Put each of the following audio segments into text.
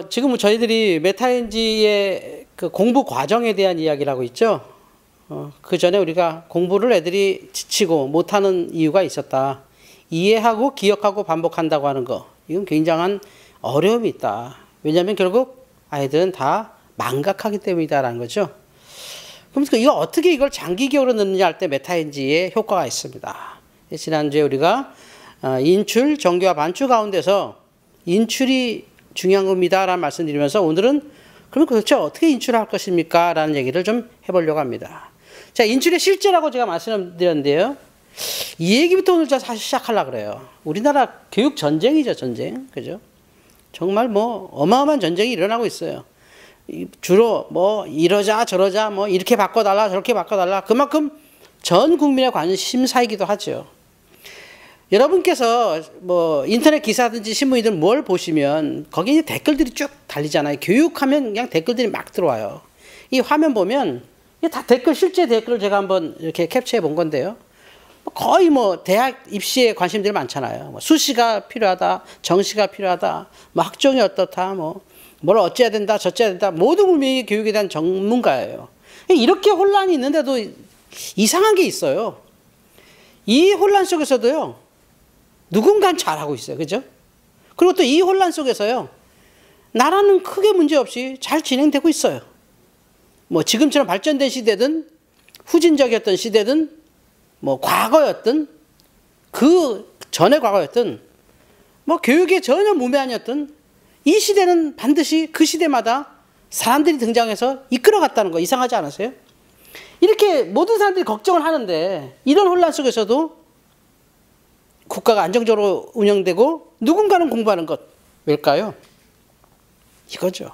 지금 저희들이 메타인지의 그 공부 과정에 대한 이야기를 하고 있죠. 그 전에 우리가 공부를 애들이 지치고 못하는 이유가 있었다. 이해하고 기억하고 반복한다고 하는 거. 이건 굉장한 어려움이 있다. 왜냐하면 결국 아이들은 다 망각하기 때문이다라는 거죠. 그럼 이거 어떻게 이걸 장기 기억으로 넣느냐 할 때 메타인지의 효과가 있습니다. 지난주에 우리가 인출, 정교와 반추 가운데서 인출이 중요한 겁니다라는 말씀드리면서 오늘은 그럼 도대체 어떻게 인출할 것입니까? 라는 얘기를 좀 해보려고 합니다. 자, 인출의 실제라고 제가 말씀드렸는데요. 이 얘기부터 오늘 사실 시작하려고 그래요. 우리나라 교육 전쟁이죠, 전쟁. 그죠? 정말 뭐 어마어마한 전쟁이 일어나고 있어요. 주로 뭐 이러자 저러자 뭐 이렇게 바꿔달라 저렇게 바꿔달라 그만큼 전 국민의 관심사이기도 하죠. 여러분께서 뭐 인터넷 기사든지 신문이든 뭘 보시면 거기 댓글들이 쭉 달리잖아요. 교육하면 그냥 댓글들이 막 들어와요. 이 화면 보면 이게 다 댓글, 실제 댓글을 제가 한번 이렇게 캡처해 본 건데요. 거의 뭐 대학 입시에 관심들이 많잖아요. 뭐 수시가 필요하다, 정시가 필요하다, 뭐 학종이 어떻다, 뭐 뭘 어째야 된다, 저째야 된다. 모든 국민이 교육에 대한 전문가예요. 이렇게 혼란이 있는데도 이상한 게 있어요. 이 혼란 속에서도요. 누군가는 잘하고 있어요. 그죠? 그리고 또 이 혼란 속에서요. 나라는 크게 문제없이 잘 진행되고 있어요. 뭐 지금처럼 발전된 시대든 후진적이었던 시대든 뭐 과거였든 그 전의 과거였든 뭐 교육에 전혀 무매한이었든 이 시대는 반드시 그 시대마다 사람들이 등장해서 이끌어갔다는 거 이상하지 않으세요? 이렇게 모든 사람들이 걱정을 하는데 이런 혼란 속에서도 국가가 안정적으로 운영되고 누군가는 공부하는 것 왜일까요? 이거죠.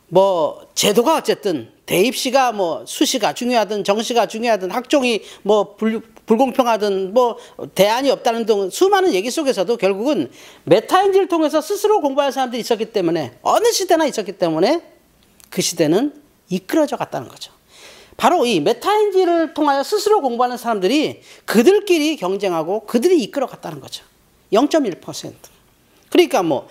뭐 제도가 어쨌든 대입시가 뭐 수시가 중요하든 정시가 중요하든 학종이 뭐 불공평하든 뭐 대안이 없다는 등 수많은 얘기 속에서도 결국은 메타인지를 통해서 스스로 공부할 사람들이 있었기 때문에 어느 시대나 있었기 때문에 그 시대는 이끌어져 갔다는 거죠. 바로 이 메타인지를 통하여 스스로 공부하는 사람들이 그들끼리 경쟁하고 그들이 이끌어 갔다는 거죠. 0.1%. 그러니까 뭐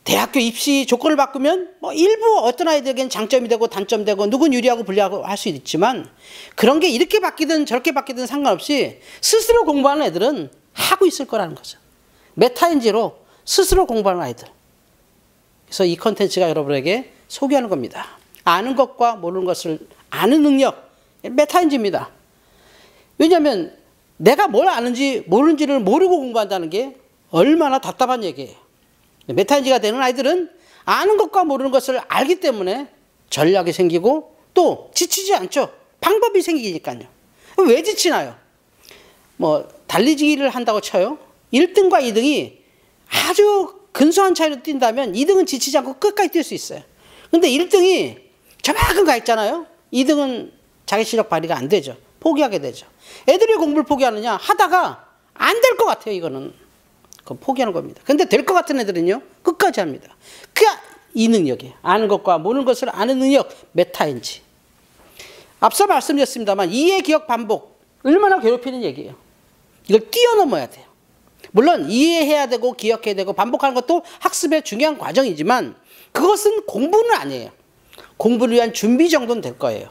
대학교 입시 조건을 바꾸면 뭐 일부 어떤 아이들에게는 장점이 되고 단점이 되고 누군 유리하고 불리하고 할 수 있지만 그런 게 이렇게 바뀌든 저렇게 바뀌든 상관없이 스스로 공부하는 애들은 하고 있을 거라는 거죠. 메타인지로 스스로 공부하는 아이들. 그래서 이 컨텐츠가 여러분에게 소개하는 겁니다. 아는 것과 모르는 것을 아는 능력, 메타인지입니다. 왜냐하면 내가 뭘 아는지 모르는지를 모르고 공부한다는 게 얼마나 답답한 얘기예요. 메타인지가 되는 아이들은 아는 것과 모르는 것을 알기 때문에 전략이 생기고 또 지치지 않죠. 방법이 생기니까요. 왜 지치나요? 뭐 달리기를 한다고 쳐요. 1등과 2등이 아주 근소한 차이로 뛴다면 2등은 지치지 않고 끝까지 뛸 수 있어요. 근데 1등이 저만큼 가 있잖아요. 2등은 자기 실력 발휘가 안 되죠. 포기하게 되죠. 애들이 공부를 포기하느냐? 하다가 안 될 것 같아요. 이거는. 그건 포기하는 겁니다. 근데 될 것 같은 애들은요. 끝까지 합니다. 그게 이 능력이에요. 아는 것과 모르는 것을 아는 능력. 메타인지. 앞서 말씀드렸습니다만 이해, 기억, 반복. 얼마나 괴롭히는 얘기예요. 이걸 뛰어넘어야 돼요. 물론 이해해야 되고 기억해야 되고 반복하는 것도 학습의 중요한 과정이지만 그것은 공부는 아니에요. 공부를 위한 준비 정도는 될 거예요.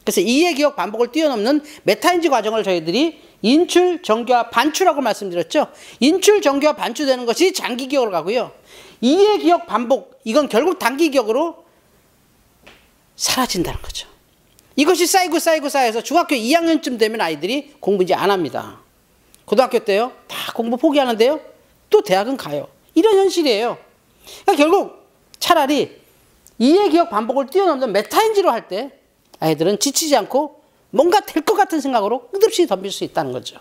그래서 이해, 기억, 반복을 뛰어넘는 메타인지 과정을 저희들이 인출, 정교와 반추라고 말씀드렸죠. 인출, 정교와 반추되는 것이 장기 기억으로 가고요. 이해, 기억, 반복 이건 결국 단기 기억으로 사라진다는 거죠. 이것이 쌓여서 중학교 2학년쯤 되면 아이들이 공부 이제 안 합니다. 고등학교 때요. 다 공부 포기하는데요. 또 대학은 가요. 이런 현실이에요. 그러니까 결국 차라리 이해, 기억, 반복을 뛰어넘는 메타인지로 할 때 아이들은 지치지 않고 뭔가 될 것 같은 생각으로 끝없이 덤빌 수 있다는 거죠.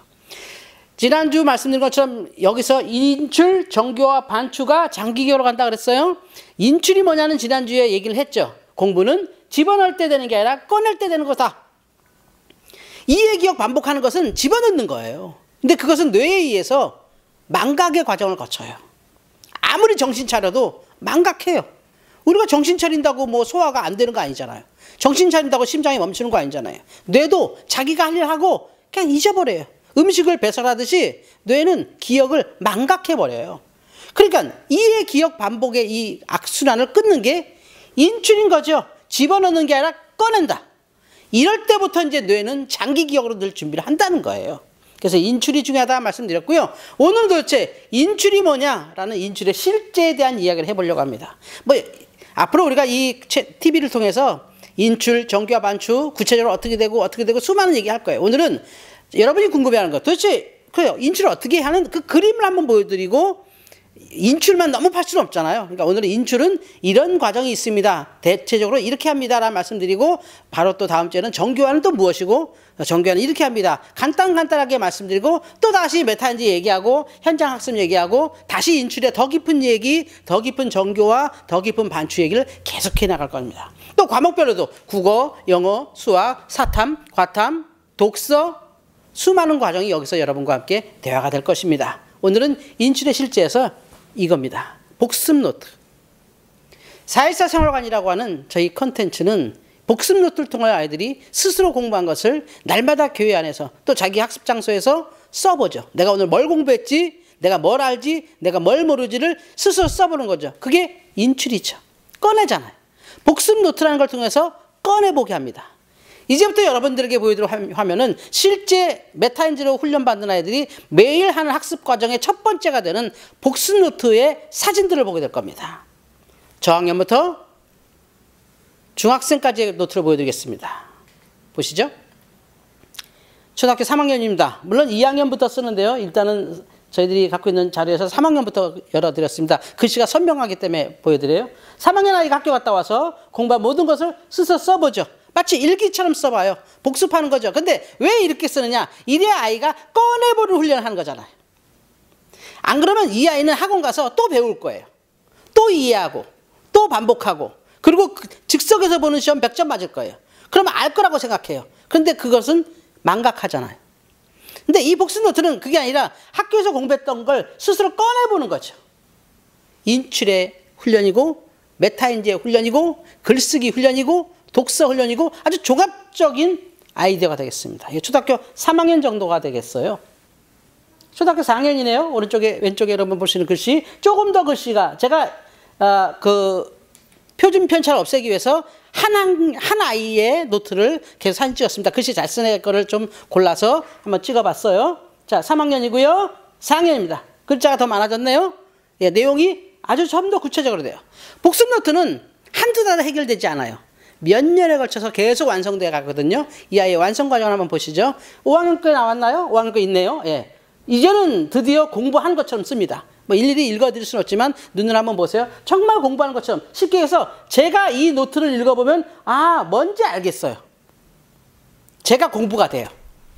지난주 말씀드린 것처럼 여기서 인출, 정교와 반추가 장기 기억으로 간다 그랬어요. 인출이 뭐냐는 지난주에 얘기를 했죠. 공부는 집어넣을 때 되는 게 아니라 꺼낼 때 되는 거다. 이해, 기억, 반복하는 것은 집어넣는 거예요. 근데 그것은 뇌에 의해서 망각의 과정을 거쳐요. 아무리 정신 차려도 망각해요. 우리가 정신 차린다고 뭐 소화가 안 되는 거 아니잖아요. 정신 차린다고 심장이 멈추는 거 아니잖아요. 뇌도 자기가 할 일 하고 그냥 잊어버려요. 음식을 배설하듯이 뇌는 기억을 망각해버려요. 그러니까 이해 기억 반복의 이 악순환을 끊는 게 인출인 거죠. 집어넣는 게 아니라 꺼낸다. 이럴 때부터 이제 뇌는 장기 기억으로 늘 준비를 한다는 거예요. 그래서 인출이 중요하다 말씀드렸고요. 오늘 도대체 인출이 뭐냐라는 인출의 실제에 대한 이야기를 해보려고 합니다. 뭐 앞으로 우리가 이 TV를 통해서 인출, 정교화, 반추, 구체적으로 어떻게 되고 수많은 얘기 할 거예요. 오늘은 여러분이 궁금해하는 거 도대체 그래요. 인출을 어떻게 하는 그 그림을 한번 보여드리고 인출만 너무 팔 수는 없잖아요. 그러니까 오늘은 인출은 이런 과정이 있습니다. 대체적으로 이렇게 합니다라는 말씀드리고 바로 또 다음 주에는 정교화는 또 무엇이고 정교화는 이렇게 합니다. 간단하게 말씀드리고 또 다시 메타인지 얘기하고 현장 학습 얘기하고 다시 인출의 더 깊은 얘기, 더 깊은 정교화, 더 깊은 반추 얘기를 계속해 나갈 겁니다. 또 과목별로도 국어, 영어, 수학, 사탐, 과탐, 독서 수많은 과정이 여기서 여러분과 함께 대화가 될 것입니다. 오늘은 인출의 실제에서 이겁니다. 복습 노트. 414 생활관이라고 하는 저희 컨텐츠는 복습 노트를 통하여 아이들이 스스로 공부한 것을 날마다 교회 안에서 또 자기 학습 장소에서 써보죠. 내가 오늘 뭘 공부했지? 내가 뭘 알지? 내가 뭘 모르지를 스스로 써보는 거죠. 그게 인출이죠. 꺼내잖아요. 복습 노트라는 걸 통해서 꺼내보게 합니다. 이제부터 여러분들에게 보여드릴 화면은 실제 메타인지로 훈련받는 아이들이 매일 하는 학습 과정의 첫 번째가 되는 복습 노트의 사진들을 보게 될 겁니다. 저학년부터 중학생까지의 노트를 보여드리겠습니다. 보시죠. 초등학교 3학년입니다. 물론 2학년부터 쓰는데요. 일단은 저희들이 갖고 있는 자료에서 3학년부터 열어드렸습니다. 글씨가 선명하기 때문에 보여드려요. 3학년 아이가 학교 갔다 와서 공부한 모든 것을 스스로 써보죠. 마치 일기처럼 써봐요. 복습하는 거죠. 근데 왜 이렇게 쓰느냐? 이래야 아이가 꺼내보는 훈련을 하는 거잖아요. 안 그러면 이 아이는 학원 가서 또 배울 거예요. 또 이해하고 또 반복하고 그리고 즉석에서 보는 시험 100점 맞을 거예요. 그러면 알 거라고 생각해요. 그런데 그것은 망각하잖아요. 근데 이 복습 노트는 그게 아니라 학교에서 공부했던 걸 스스로 꺼내보는 거죠. 인출의 훈련이고 메타인지의 훈련이고 글쓰기 훈련이고 독서 훈련이고 아주 종합적인 아이디어가 되겠습니다. 이게 초등학교 3학년 정도가 되겠어요. 초등학교 4학년이네요. 오른쪽에 왼쪽에 여러분 보시는 글씨 조금 더 글씨가 제가 그 표준 편차를 없애기 위해서 한 아이의 노트를 계속 사진 찍었습니다. 글씨 잘 쓰는 거를 좀 골라서 한번 찍어봤어요. 자, 3학년이고요. 4학년입니다. 글자가 더 많아졌네요. 예, 내용이 아주 좀 더 구체적으로 돼요. 복습 노트는 한두 달에 해결되지 않아요. 몇 년에 걸쳐서 계속 완성돼 가거든요. 이 아이의 완성 과정을 한번 보시죠. 5학년 거 나왔나요? 5학년 거 있네요. 예. 이제는 드디어 공부한 것처럼 씁니다. 뭐 일일이 읽어드릴 수는 없지만 눈으로 한번 보세요. 정말 공부하는 것처럼 쉽게 해서 제가 이 노트를 읽어보면 아 뭔지 알겠어요. 제가 공부가 돼요.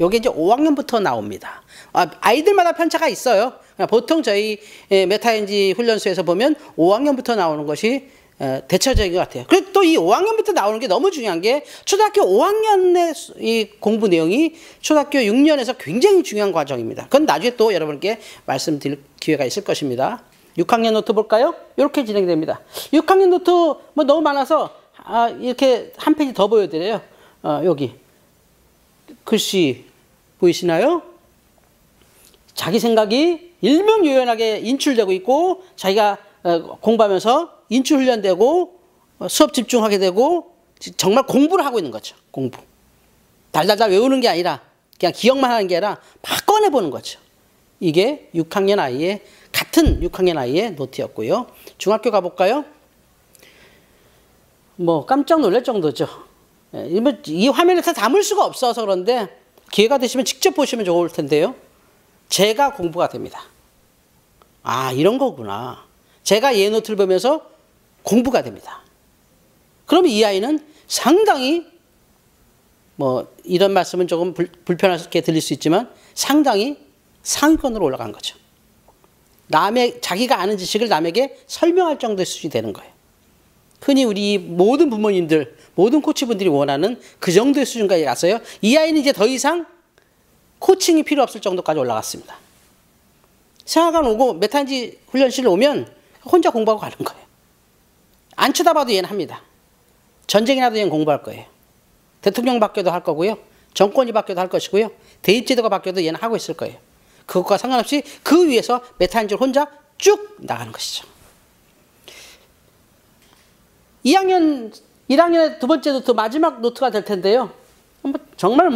이게 이제 5학년부터 나옵니다. 아이들마다 편차가 있어요. 보통 저희 메타인지 훈련소에서 보면 5학년부터 나오는 것이 대체적인 것 같아요. 그리고 또 이 5학년부터 나오는 게 너무 중요한 게 초등학교 5학년의 이 공부 내용이 초등학교 6년에서 굉장히 중요한 과정입니다. 그건 나중에 또 여러분께 말씀드릴 기회가 있을 것입니다. 6학년 노트 볼까요? 이렇게 진행됩니다. 6학년 노트 뭐 너무 많아서 이렇게 한 페이지 더 보여드려요. 여기 글씨 보이시나요? 자기 생각이 일명요연하게 인출되고 있고 자기가 공부하면서 인출 훈련되고 수업 집중하게 되고 정말 공부를 하고 있는 거죠. 공부. 달달달 외우는 게 아니라 그냥 기억만 하는 게 아니라 막 꺼내보는 거죠. 이게 6학년 아이의 같은 6학년 아이의 노트였고요. 중학교 가볼까요? 뭐 깜짝 놀랄 정도죠. 이 화면에서 담을 수가 없어서 그런데 기회가 되시면 직접 보시면 좋을 텐데요. 제가 공부가 됩니다. 아 이런 거구나. 제가 얘 노트를 보면서 공부가 됩니다. 그러면 이 아이는 상당히 뭐 이런 말씀은 조금 불편하게 들릴 수 있지만 상당히 상위권으로 올라간 거죠. 자기가 아는 지식을 남에게 설명할 정도의 수준이 되는 거예요. 흔히 우리 모든 부모님들, 모든 코치분들이 원하는 그 정도의 수준까지 갔어요. 이 아이는 이제 더 이상 코칭이 필요 없을 정도까지 올라갔습니다. 생활관 오고 메타인지 훈련실 오면 혼자 공부하고 가는 거예요. 안 쳐다봐도 얘는 합니다. 전쟁이 나도 얘는 공부할 거예요. 대통령 받기도 할 거고요. 정권이 바뀌어도 할 것이고요. 대입제도가 바뀌어도 얘는 하고 있을 거예요. 그것과 상관없이 그 위에서 메타인지를 혼자 쭉 나가는 것이죠. 1학년의 두 번째 노트, 마지막 노트가 될 텐데요. 정말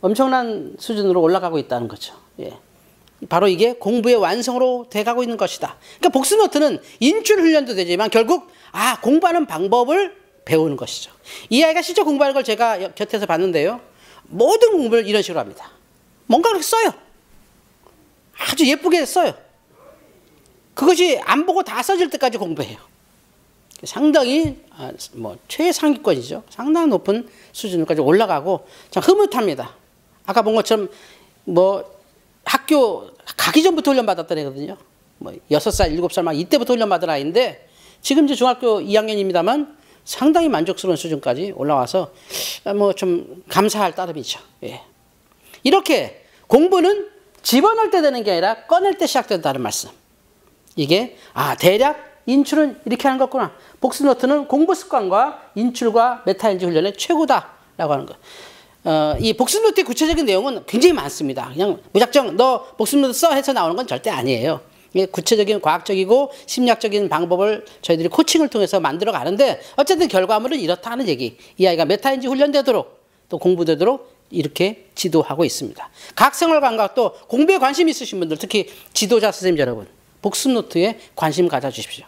엄청난 수준으로 올라가고 있다는 거죠. 예. 바로 이게 공부의 완성으로 돼가고 있는 것이다. 그러니까 복습 노트는 인출 훈련도 되지만 결국 공부하는 방법을 배우는 것이죠. 이 아이가 실제 공부하는 걸 제가 곁에서 봤는데요. 모든 공부를 이런 식으로 합니다. 뭔가 그렇게 써요. 아주 예쁘게 써요. 그것이 안 보고 다 써질 때까지 공부해요. 상당히 최상위권이죠. 상당히 높은 수준까지 올라가고 참 흐뭇합니다. 아까 본 것처럼 학교 가기 전부터 훈련받았던 애거든요. 6살, 7살 막 이때부터 훈련받은 아이인데 지금 이제 중학교 2학년입니다만 상당히 만족스러운 수준까지 올라와서 좀 감사할 따름이죠. 예. 이렇게 공부는 집어넣을 때 되는 게 아니라 꺼낼 때 시작된다는 말씀. 이게 대략 인출은 이렇게 하는 거구나. 복습 노트는 공부 습관과 인출과 메타인지 훈련의 최고다라고 하는 거. 이 복습 노트의 구체적인 내용은 굉장히 많습니다. 그냥 무작정 너 복습 노트 써 해서 나오는 건 절대 아니에요. 이게 구체적인 과학적이고 심리학적인 방법을 저희들이 코칭을 통해서 만들어 가는데 어쨌든 결과물은 이렇다는 얘기. 이 아이가 메타인지 훈련되도록 또 공부되도록 이렇게 지도하고 있습니다. 각 생활감각 또 공부에 관심 있으신 분들, 특히 지도자 선생님 여러분, 복습 노트에 관심 가져주십시오.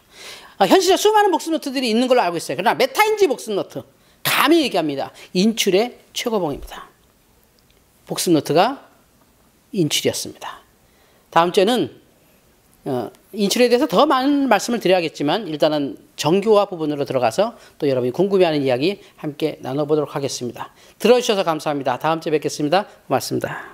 현실에 수많은 복습 노트들이 있는 걸로 알고 있어요. 그러나 메타인지 복습 노트, 감히 얘기합니다. 인출의 최고봉입니다. 복습 노트가 인출이었습니다. 다음 주에는 인출에 대해서 더 많은 말씀을 드려야겠지만 일단은 정교화 부분으로 들어가서 또 여러분이 궁금해하는 이야기 함께 나눠보도록 하겠습니다. 들어주셔서 감사합니다. 다음 주에 뵙겠습니다. 고맙습니다.